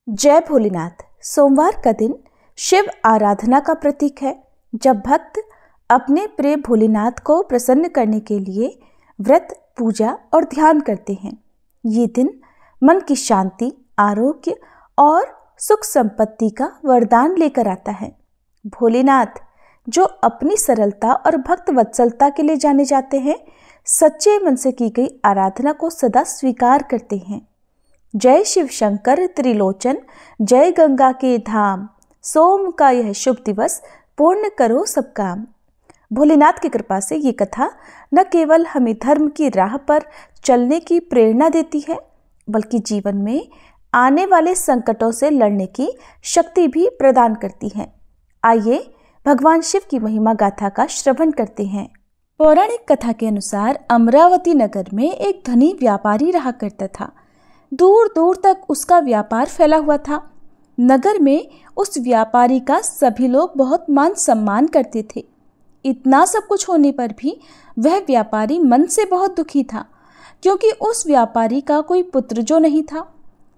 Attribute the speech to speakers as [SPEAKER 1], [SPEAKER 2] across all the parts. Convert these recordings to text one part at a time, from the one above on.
[SPEAKER 1] जय भोलेनाथ। सोमवार का दिन शिव आराधना का प्रतीक है। जब भक्त अपने प्रिय भोलेनाथ को प्रसन्न करने के लिए व्रत, पूजा और ध्यान करते हैं। ये दिन मन की शांति, आरोग्य और सुख संपत्ति का वरदान लेकर आता है। भोलेनाथ, जो अपनी सरलता और भक्त वत्सलता के लिए जाने जाते हैं, सच्चे मन से की गई आराधना को सदा स्वीकार करते हैं। जय शिव शंकर त्रिलोचन, जय गंगा के धाम, सोम का यह शुभ दिवस पूर्ण करो सब काम। भोलेनाथ की कृपा से ये कथा न केवल हमें धर्म की राह पर चलने की प्रेरणा देती है, बल्कि जीवन में आने वाले संकटों से लड़ने की शक्ति भी प्रदान करती है। आइए भगवान शिव की महिमा गाथा का श्रवण करते हैं। पौराणिक कथा के अनुसार अमरावती नगर में एक धनी व्यापारी रहा करता था। दूर दूर तक उसका व्यापार फैला हुआ था। नगर में उस व्यापारी का सभी लोग बहुत मान सम्मान करते थे। इतना सब कुछ होने पर भी वह व्यापारी मन से बहुत दुखी था, क्योंकि उस व्यापारी का कोई पुत्र जो नहीं था।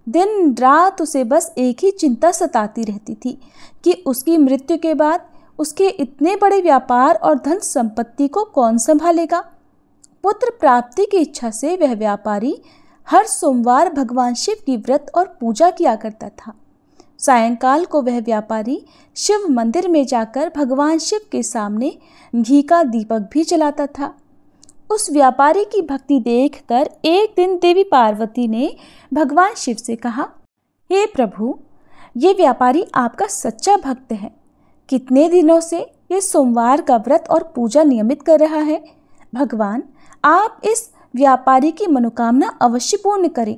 [SPEAKER 1] दिन रात उसे बस एक ही चिंता सताती रहती थी कि उसकी मृत्यु के बाद उसके इतने बड़े व्यापार और धन संपत्ति को कौन संभालेगा। पुत्र प्राप्ति की इच्छा से वह व्यापारी हर सोमवार भगवान शिव की व्रत और पूजा किया करता था। सायंकाल को वह व्यापारी शिव मंदिर में जाकर भगवान शिव के सामने घी का दीपक भी जलाता था। उस व्यापारी की भक्ति देखकर एक दिन देवी पार्वती ने भगवान शिव से कहा, हे प्रभु, ये व्यापारी आपका सच्चा भक्त है। कितने दिनों से ये सोमवार का व्रत और पूजा नियमित कर रहा है। भगवान, आप इस व्यापारी की मनोकामना अवश्य पूर्ण करें।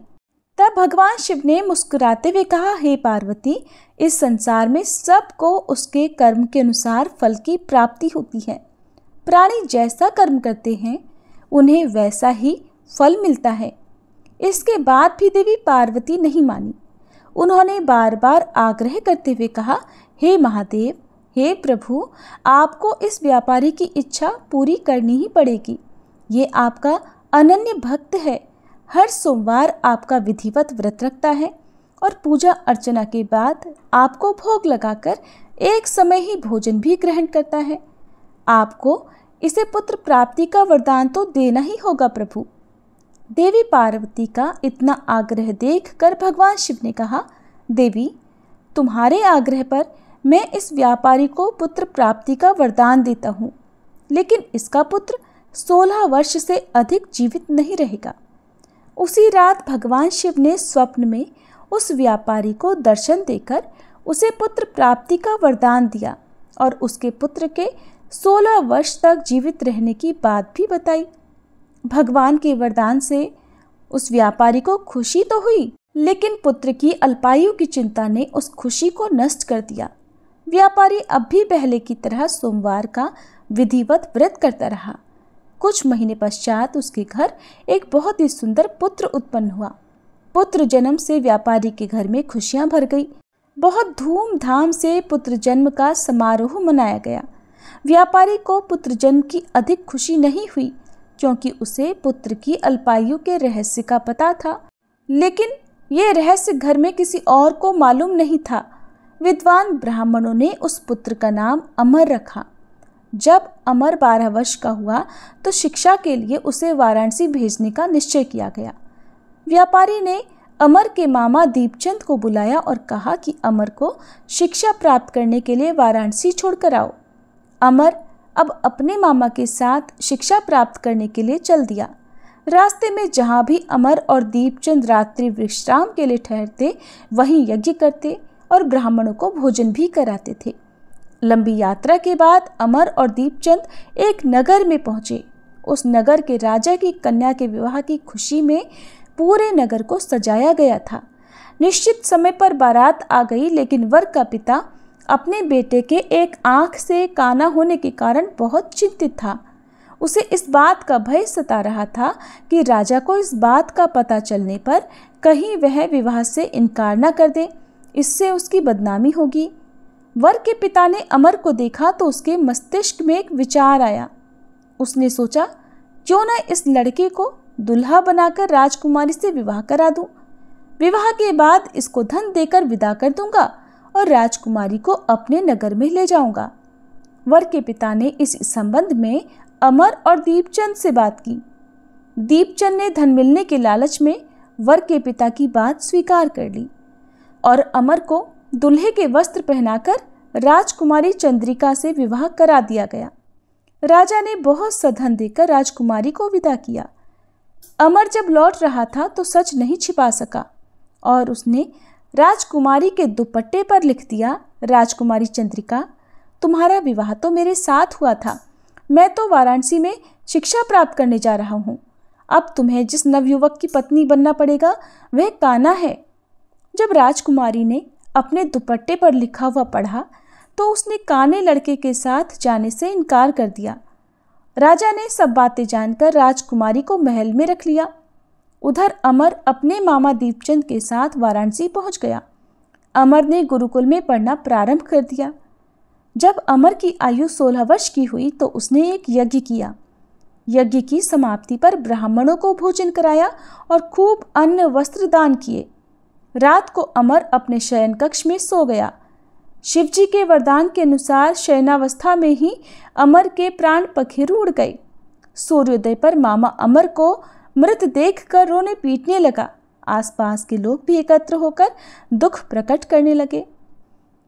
[SPEAKER 1] तब भगवान शिव ने मुस्कुराते हुए कहा, हे पार्वती, इस संसार में सबको उसके कर्म के अनुसार फल की प्राप्ति होती है। प्राणी जैसा कर्म करते हैं, उन्हें वैसा ही फल मिलता है। इसके बाद भी देवी पार्वती नहीं मानी। उन्होंने बार बार आग्रह करते हुए कहा, हे महादेव, हे प्रभु, आपको इस व्यापारी की इच्छा पूरी करनी ही पड़ेगी। ये आपका अनन्य भक्त है। हर सोमवार आपका विधिवत व्रत रखता है और पूजा अर्चना के बाद आपको भोग लगाकर एक समय ही भोजन भी ग्रहण करता है। आपको इसे पुत्र प्राप्ति का वरदान तो देना ही होगा प्रभु। देवी पार्वती का इतना आग्रह देखकर भगवान शिव ने कहा, देवी, तुम्हारे आग्रह पर मैं इस व्यापारी को पुत्र प्राप्ति का वरदान देता हूँ, लेकिन इसका पुत्र 16 वर्ष से अधिक जीवित नहीं रहेगा। उसी रात भगवान शिव ने स्वप्न में उस व्यापारी को दर्शन देकर उसे पुत्र प्राप्ति का वरदान दिया और उसके पुत्र के 16 वर्ष तक जीवित रहने की बात भी बताई। भगवान के वरदान से उस व्यापारी को खुशी तो हुई, लेकिन पुत्र की अल्पायु की चिंता ने उस खुशी को नष्ट कर दिया। व्यापारी अब भी पहले की तरह सोमवार का विधिवत व्रत करता रहा। कुछ महीने पश्चात उसके घर एक बहुत ही सुंदर पुत्र उत्पन्न हुआ। पुत्र जन्म से व्यापारी के घर में खुशियां भर गई। बहुत धूमधाम से पुत्र जन्म का समारोह मनाया गया। व्यापारी को पुत्र जन्म की अधिक खुशी नहीं हुई, क्योंकि उसे पुत्र की अल्पायु के रहस्य का पता था, लेकिन ये रहस्य घर में किसी और को मालूम नहीं था। विद्वान ब्राह्मणों ने उस पुत्र का नाम अमर रखा। जब अमर 12 वर्ष का हुआ तो शिक्षा के लिए उसे वाराणसी भेजने का निश्चय किया गया। व्यापारी ने अमर के मामा दीपचंद को बुलाया और कहा कि अमर को शिक्षा प्राप्त करने के लिए वाराणसी छोड़कर आओ। अमर अब अपने मामा के साथ शिक्षा प्राप्त करने के लिए चल दिया। रास्ते में जहाँ भी अमर और दीपचंद रात्रि विश्राम के लिए ठहरते, वहीं यज्ञ करते और ब्राह्मणों को भोजन भी कराते थे। लंबी यात्रा के बाद अमर और दीपचंद एक नगर में पहुंचे। उस नगर के राजा की कन्या के विवाह की खुशी में पूरे नगर को सजाया गया था। निश्चित समय पर बारात आ गई, लेकिन वर का पिता अपने बेटे के एक आंख से काना होने के कारण बहुत चिंतित था। उसे इस बात का भय सता रहा था कि राजा को इस बात का पता चलने पर कहीं वह विवाह से इनकार न कर दे, इससे उसकी बदनामी होगी। वर के पिता ने अमर को देखा तो उसके मस्तिष्क में एक विचार आया। उसने सोचा, क्यों न इस लड़के को दुल्हा बनाकर राजकुमारी से विवाह करा दूं। विवाह के बाद इसको धन देकर विदा कर दूंगा और राजकुमारी को अपने नगर में ले जाऊंगा। वर के पिता ने इस संबंध में अमर और दीपचंद से बात की। दीपचंद ने धन मिलने के लालच में वर के पिता की बात स्वीकार कर ली और अमर को दूल्हे के वस्त्र पहनाकर राजकुमारी चंद्रिका से विवाह करा दिया गया। राजा ने बहुत सा धन देकर राजकुमारी को विदा किया। अमर जब लौट रहा था तो सच नहीं छिपा सका और उसने राजकुमारी के दुपट्टे पर लिख दिया, राजकुमारी चंद्रिका, तुम्हारा विवाह तो मेरे साथ हुआ था। मैं तो वाराणसी में शिक्षा प्राप्त करने जा रहा हूँ। अब तुम्हें जिस नवयुवक की पत्नी बनना पड़ेगा वह कान्हा है। जब राजकुमारी ने अपने दुपट्टे पर लिखा हुआ पढ़ा तो उसने काने लड़के के साथ जाने से इनकार कर दिया। राजा ने सब बातें जानकर राजकुमारी को महल में रख लिया। उधर अमर अपने मामा दीपचंद के साथ वाराणसी पहुंच गया। अमर ने गुरुकुल में पढ़ना प्रारंभ कर दिया। जब अमर की आयु 16 वर्ष की हुई तो उसने एक यज्ञ किया। यज्ञ की समाप्ति पर ब्राह्मणों को भोजन कराया और खूब अन्न वस्त्र दान किए। रात को अमर अपने शयन कक्ष में सो गया। शिवजी के वरदान के अनुसार शयनावस्था में ही अमर के प्राण पखेरु उड़ गए। सूर्योदय पर मामा अमर को मृत देखकर रोने पीटने लगा। आसपास के लोग भी एकत्र होकर दुख प्रकट करने लगे।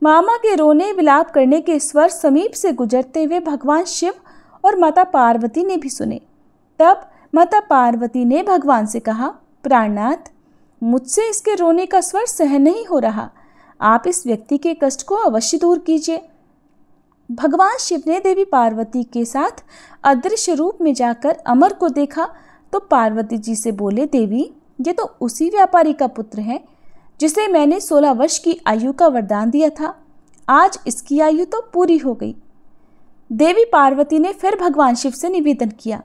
[SPEAKER 1] मामा के रोने विलाप करने के स्वर समीप से गुजरते हुए भगवान शिव और माता पार्वती ने भी सुने। तब माता पार्वती ने भगवान से कहा, प्राणनाथ, मुझसे इसके रोने का स्वर सहन नहीं हो रहा। आप इस व्यक्ति के कष्ट को अवश्य दूर कीजिए। भगवान शिव ने देवी पार्वती के साथ अदृश्य रूप में जाकर अमर को देखा तो पार्वती जी से बोले, देवी, ये तो उसी व्यापारी का पुत्र है जिसे मैंने 16 वर्ष की आयु का वरदान दिया था। आज इसकी आयु तो पूरी हो गई। देवी पार्वती ने फिर भगवान शिव से निवेदन किया,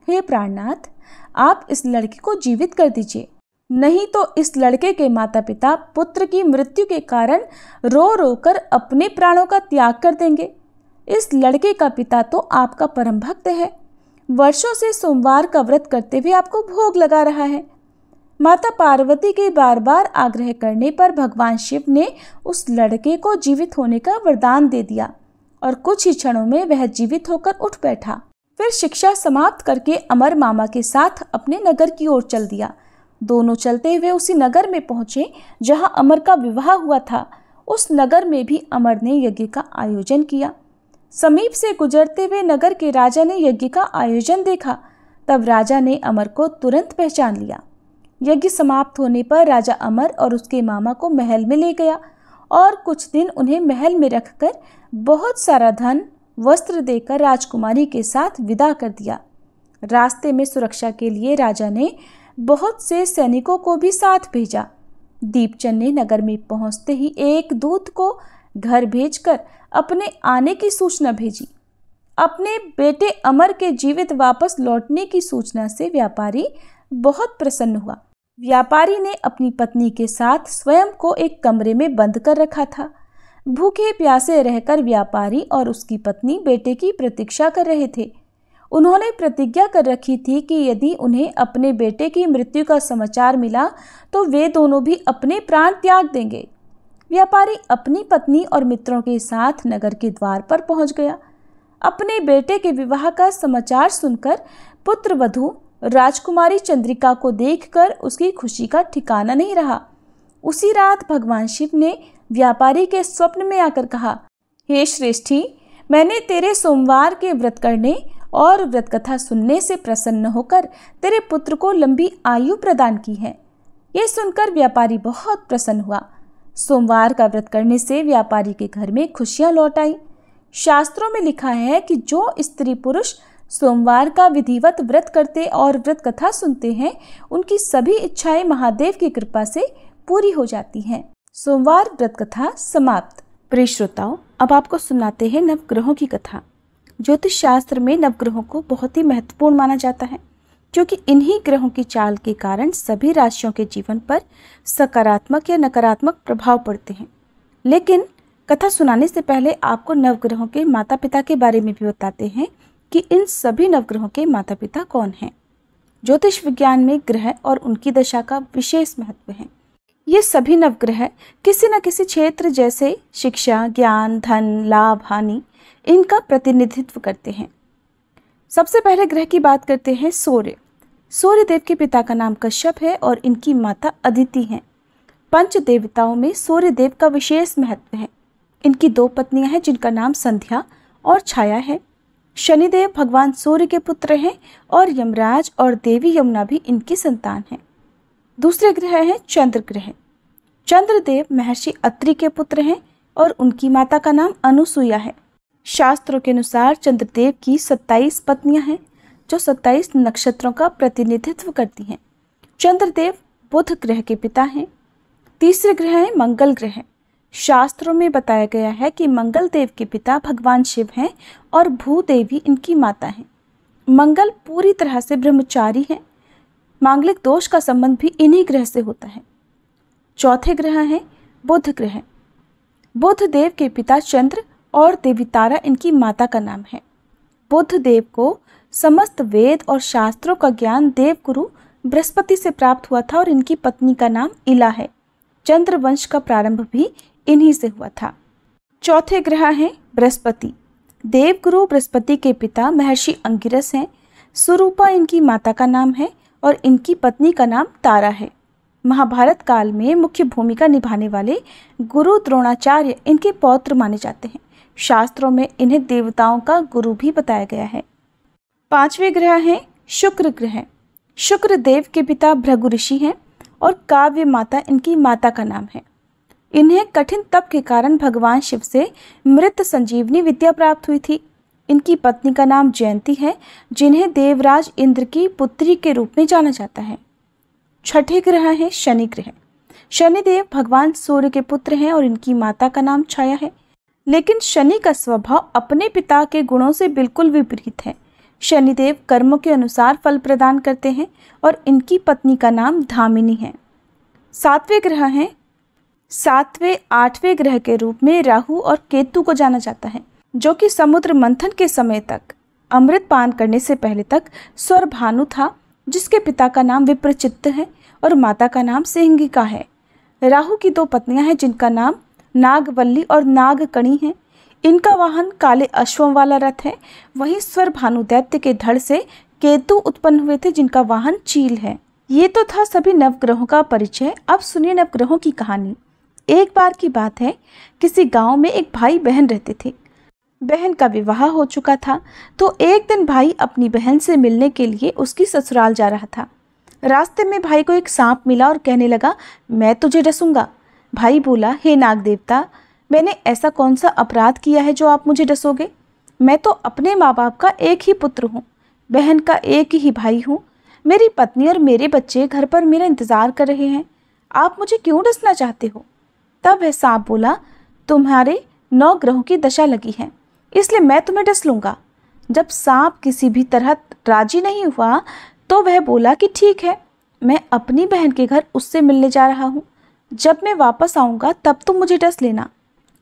[SPEAKER 1] हे प्राणनाथ, आप इस लड़के को जीवित कर दीजिए, नहीं तो इस लड़के के माता पिता पुत्र की मृत्यु के कारण रो रो कर अपने प्राणों का त्याग कर देंगे। इस लड़के का पिता तो आपका परम भक्त है, वर्षों से सोमवार का व्रत करते हुए आपको भोग लगा रहा है। माता पार्वती के बार बार आग्रह करने पर भगवान शिव ने उस लड़के को जीवित होने का वरदान दे दिया और कुछ ही क्षणों में वह जीवित होकर उठ बैठा। फिर शिक्षा समाप्त करके अमर मामा के साथ अपने नगर की ओर चल दिया। दोनों चलते हुए उसी नगर में पहुंचे जहां अमर का विवाह हुआ था। उस नगर में भी अमर ने यज्ञ का आयोजन किया। समीप से गुजरते हुए नगर के राजा ने यज्ञ का आयोजन देखा। तब राजा ने अमर को तुरंत पहचान लिया। यज्ञ समाप्त होने पर राजा अमर और उसके मामा को महल में ले गया और कुछ दिन उन्हें महल में रखकर बहुत सारा धन वस्त्र देकर राजकुमारी के साथ विदा कर दिया। रास्ते में सुरक्षा के लिए राजा ने बहुत से सैनिकों को भी साथ भेजा। दीपचंद ने नगर में पहुंचते ही एक दूत को घर भेजकर अपने आने की सूचना भेजी। अपने बेटे अमर के जीवित वापस लौटने की सूचना से व्यापारी बहुत प्रसन्न हुआ। व्यापारी ने अपनी पत्नी के साथ स्वयं को एक कमरे में बंद कर रखा था। भूखे प्यासे रहकर व्यापारी और उसकी पत्नी बेटे की प्रतीक्षा कर रहे थे। उन्होंने प्रतिज्ञा कर रखी थी कि यदि उन्हें अपने बेटे की मृत्यु का समाचार मिला तो वे दोनों भी अपने प्राण त्याग देंगे। व्यापारी अपनी पत्नी और मित्रों के साथ नगर के द्वार पर पहुंच गया। अपने बेटे के विवाह का समाचार सुनकर पुत्र वधू राजकुमारी चंद्रिका को देखकर उसकी खुशी का ठिकाना नहीं रहा। उसी रात भगवान शिव ने व्यापारी के स्वप्न में आकर कहा, हे श्रेष्ठी, मैंने तेरे सोमवार के व्रत करने और व्रत कथा सुनने से प्रसन्न होकर तेरे पुत्र को लंबी आयु प्रदान की है। ये सुनकर व्यापारी बहुत प्रसन्न हुआ। सोमवार का व्रत करने से व्यापारी के घर में खुशियां लौट आई। शास्त्रों में लिखा है कि जो स्त्री पुरुष सोमवार का विधिवत व्रत करते और व्रत कथा सुनते हैं, उनकी सभी इच्छाएं महादेव की कृपा से पूरी हो जाती हैं। सोमवार व्रत कथा समाप्त। प्रिय श्रोताओं, अब आपको सुनाते हैं नवग्रहों की कथा। ज्योतिष शास्त्र में नवग्रहों को बहुत ही महत्वपूर्ण माना जाता है, क्योंकि इन्हीं ग्रहों की चाल के कारण सभी राशियों के जीवन पर सकारात्मक या नकारात्मक प्रभाव पड़ते हैं। लेकिन कथा सुनाने से पहले आपको नवग्रहों के माता पिता के बारे में भी बताते हैं कि इन सभी नवग्रहों के माता पिता कौन हैं। ज्योतिष विज्ञान में ग्रह और उनकी दशा का विशेष महत्व है। ये सभी नवग्रह किसी न किसी क्षेत्र जैसे शिक्षा, ज्ञान, धन, लाभ, हानि इनका प्रतिनिधित्व करते हैं। सबसे पहले ग्रह की बात करते हैं सूर्य। सूर्य देव के पिता का नाम कश्यप है और इनकी माता अदिति हैं। पंच देवताओं में सूर्य देव का विशेष महत्व है। इनकी 2 पत्नियां हैं जिनका नाम संध्या और छाया है। शनिदेव भगवान सूर्य के पुत्र हैं और यमराज और देवी यमुना भी इनकी संतान हैं। दूसरे ग्रह हैं चंद्र ग्रह। चंद्रदेव महर्षि अत्रि के पुत्र हैं और उनकी माता का नाम अनुसुईया है। शास्त्रों के अनुसार चंद्रदेव की 27 पत्नियां हैं जो 27 नक्षत्रों का प्रतिनिधित्व करती हैं। चंद्रदेव बुध ग्रह के पिता हैं। तीसरे ग्रह है मंगल ग्रह। शास्त्रों में बताया गया है कि मंगल देव के पिता भगवान शिव हैं और भूदेवी इनकी माता हैं। मंगल पूरी तरह से ब्रह्मचारी हैं। मांगलिक दोष का संबंध भी इन्हीं ग्रह से होता है। चौथे ग्रह हैं बुध ग्रह। बुध देव के पिता चंद्र और देवी तारा इनकी माता का नाम है। बुध देव को समस्त वेद और शास्त्रों का ज्ञान देवगुरु बृहस्पति से प्राप्त हुआ था और इनकी पत्नी का नाम इला है। चंद्र वंश का प्रारंभ भी इन्हीं से हुआ था। चौथे ग्रह हैं बृहस्पति। देवगुरु बृहस्पति के पिता महर्षि अंगिरस हैं। सुरूपा इनकी माता का नाम है और इनकी पत्नी का नाम तारा है। महाभारत काल में मुख्य भूमिका निभाने वाले गुरु द्रोणाचार्य इनके पौत्र माने जाते हैं। शास्त्रों में इन्हें देवताओं का गुरु भी बताया गया है। पांचवें ग्रह हैं शुक्र ग्रह। शुक्र देव के पिता भृगु ऋषि हैं और काव्य माता इनकी माता का नाम है। इन्हें कठिन तप के कारण भगवान शिव से मृत संजीवनी विद्या प्राप्त हुई थी। इनकी पत्नी का नाम जयंती है जिन्हें देवराज इंद्र की पुत्री के रूप में जाना जाता है। छठे ग्रह है शनि ग्रह। शनिदेव भगवान सूर्य के पुत्र हैं और इनकी माता का नाम छाया है। लेकिन शनि का स्वभाव अपने पिता के गुणों से बिल्कुल विपरीत है। शनिदेव कर्मों के अनुसार फल प्रदान करते हैं और इनकी पत्नी का नाम धामिनी है। सातवें ग्रह हैं सातवें आठवें ग्रह के रूप में राहु और केतु को जाना जाता है, जो कि समुद्र मंथन के समय तक अमृत पान करने से पहले तक स्वर भानु था, जिसके पिता का नाम विप्रचित्त है और माता का नाम सिंहिका है। राहु की 2 पत्नियां हैं जिनका नाम नागवल्ली और नागकणी है। इनका वाहन काले अश्वों वाला रथ है। वहीं स्वर भानु दैत्य के धड़ से केतु उत्पन्न हुए थे जिनका वाहन चील है। ये तो था सभी नवग्रहों का परिचय। अब सुनिए नवग्रहों की कहानी। एक बार की बात है, किसी गांव में एक भाई बहन रहते थे। बहन का विवाह हो चुका था, तो एक दिन भाई अपनी बहन से मिलने के लिए उसकी ससुराल जा रहा था। रास्ते में भाई को एक सांप मिला और कहने लगा, मैं तुझे डसूंगा। भाई बोला, हे नाग देवता, मैंने ऐसा कौन सा अपराध किया है जो आप मुझे डसोगे? मैं तो अपने माँ बाप का एक ही पुत्र हूँ, बहन का एक ही भाई हूँ। मेरी पत्नी और मेरे बच्चे घर पर मेरा इंतज़ार कर रहे हैं। आप मुझे क्यों डसना चाहते हो? तब वह सांप बोला, तुम्हारे 9 ग्रहों की दशा लगी है, इसलिए मैं तुम्हें डस लूँगा। जब सांप किसी भी तरह राजी नहीं हुआ तो वह बोला कि ठीक है, मैं अपनी बहन के घर उससे मिलने जा रहा हूँ। जब मैं वापस आऊँगा तब तुम मुझे डस लेना।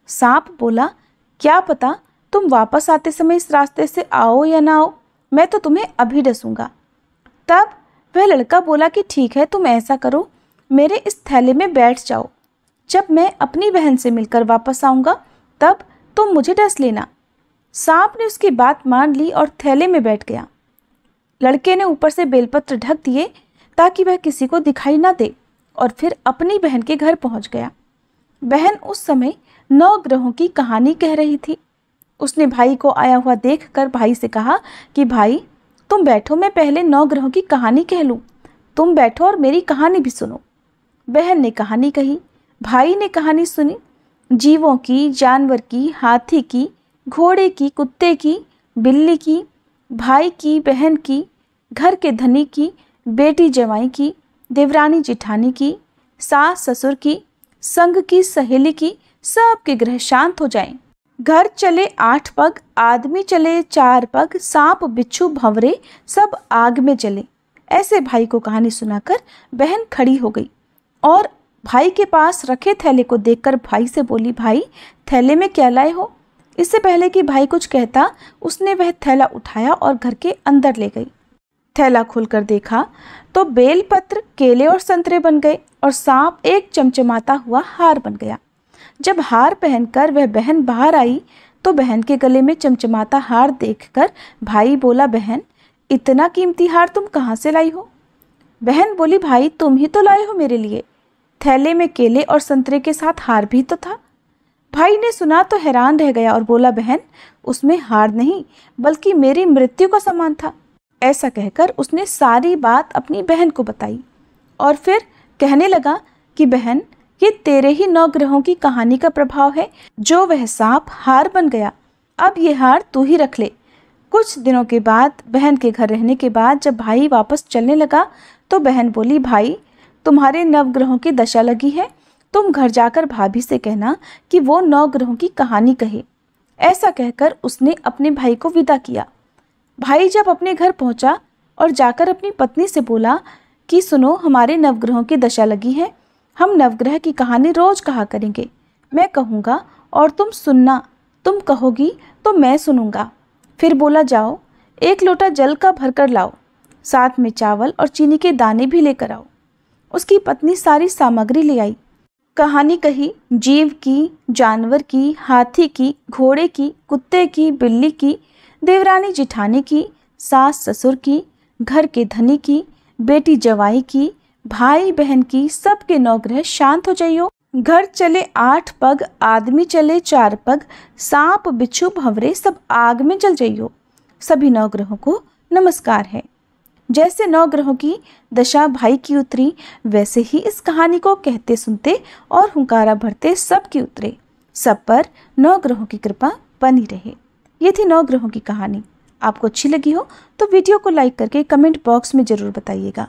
[SPEAKER 1] सांप बोला, क्या पता तुम वापस आते समय इस रास्ते से आओ या ना आओ, मैं तो तुम्हें अभी डसूंगा। तब वह लड़का बोला कि ठीक है, तुम ऐसा करो, मेरे इस थैले में बैठ जाओ। जब मैं अपनी बहन से मिलकर वापस आऊँगा तब तुम मुझे डस लेना। सांप ने उसकी बात मान ली और थैले में बैठ गया। लड़के ने ऊपर से बेलपत्र ढक दिए ताकि वह किसी को दिखाई ना दे और फिर अपनी बहन के घर पहुंच गया। बहन उस समय 9 ग्रहों की कहानी कह रही थी। उसने भाई को आया हुआ देखकर भाई से कहा कि भाई तुम बैठो, मैं पहले 9 ग्रहों की कहानी कह लूँ। तुम बैठो और मेरी कहानी भी सुनो। बहन ने कहानी कही, भाई ने कहानी सुनी। जीवों की, जानवर की, हाथी की, घोड़े की, कुत्ते की, बिल्ली की, भाई की, बहन की, घर के धनी की, बेटी जवाई की, देवरानी जिठानी की, सास ससुर की, संग की, सहेली की, सबके ग्रह शांत हो जाएं। घर चले 8 पग, आदमी चले 4 पग, सांप बिच्छू भंवरे सब आग में जले। ऐसे भाई को कहानी सुनाकर बहन खड़ी हो गई और भाई के पास रखे थैले को देखकर भाई से बोली, भाई थैले में क्या लाए हो? इससे पहले कि भाई कुछ कहता, उसने वह थैला उठाया और घर के अंदर ले गई। थैला खोलकर देखा तो बेलपत्र, केले और संतरे बन गए और सांप एक चमचमाता हुआ हार बन गया। जब हार पहनकर वह बहन बाहर आई तो बहन के गले में चमचमाता हार देखकर भाई बोला, बहन इतना कीमती हार तुम कहाँ से लाई हो? बहन बोली, भाई तुम ही तो लाए हो मेरे लिए। थैले में केले और संतरे के साथ हार भी तो था। भाई ने सुना तो हैरान रह गया और बोला, बहन उसमें हार नहीं बल्कि मेरी मृत्यु का सामान था। ऐसा कहकर उसने सारी बात अपनी बहन को बताई और फिर कहने लगा कि बहन ये तेरे ही 9 ग्रहों की कहानी का प्रभाव है जो वह सांप हार बन गया। अब ये हार तू ही रख ले। कुछ दिनों के बाद बहन के घर रहने के बाद जब भाई वापस चलने लगा तो बहन बोली, भाई तुम्हारे 9 ग्रहों की दशा लगी है, तुम घर जाकर भाभी से कहना कि वो 9 ग्रहों की कहानी कहे। ऐसा कहकर उसने अपने भाई को विदा किया। भाई जब अपने घर पहुंचा और जाकर अपनी पत्नी से बोला कि सुनो, हमारे 9 ग्रहों की दशा लगी है, हम नवग्रह की कहानी रोज कहा करेंगे। मैं कहूँगा और तुम सुनना, तुम कहोगी तो मैं सुनूंगा। फिर बोला, जाओ 1 लोटा जल का भरकर लाओ, साथ में चावल और चीनी के दाने भी लेकर आओ। उसकी पत्नी सारी सामग्री ले आई। कहानी कही, जीव की, जानवर की, हाथी की, घोड़े की, कुत्ते की, बिल्ली की, देवरानी जिठानी की, सास ससुर की, घर के धनी की, बेटी जवाई की, भाई बहन की, सबके 9 ग्रह शांत हो जाइयो। घर चले 8 पग, आदमी चले 4 पग, सांप बिच्छू भंवरे सब आग में जल जाइयो। सभी 9 ग्रहों को नमस्कार है। जैसे 9 ग्रहों की दशा भाई की उतरी वैसे ही इस कहानी को कहते सुनते और हुंकारा भरते सब की उतरे। सब पर 9 ग्रहों की कृपा बनी रहे। ये थी 9 ग्रहों की कहानी। आपको अच्छी लगी हो तो वीडियो को लाइक करके कमेंट बॉक्स में ज़रूर बताइएगा।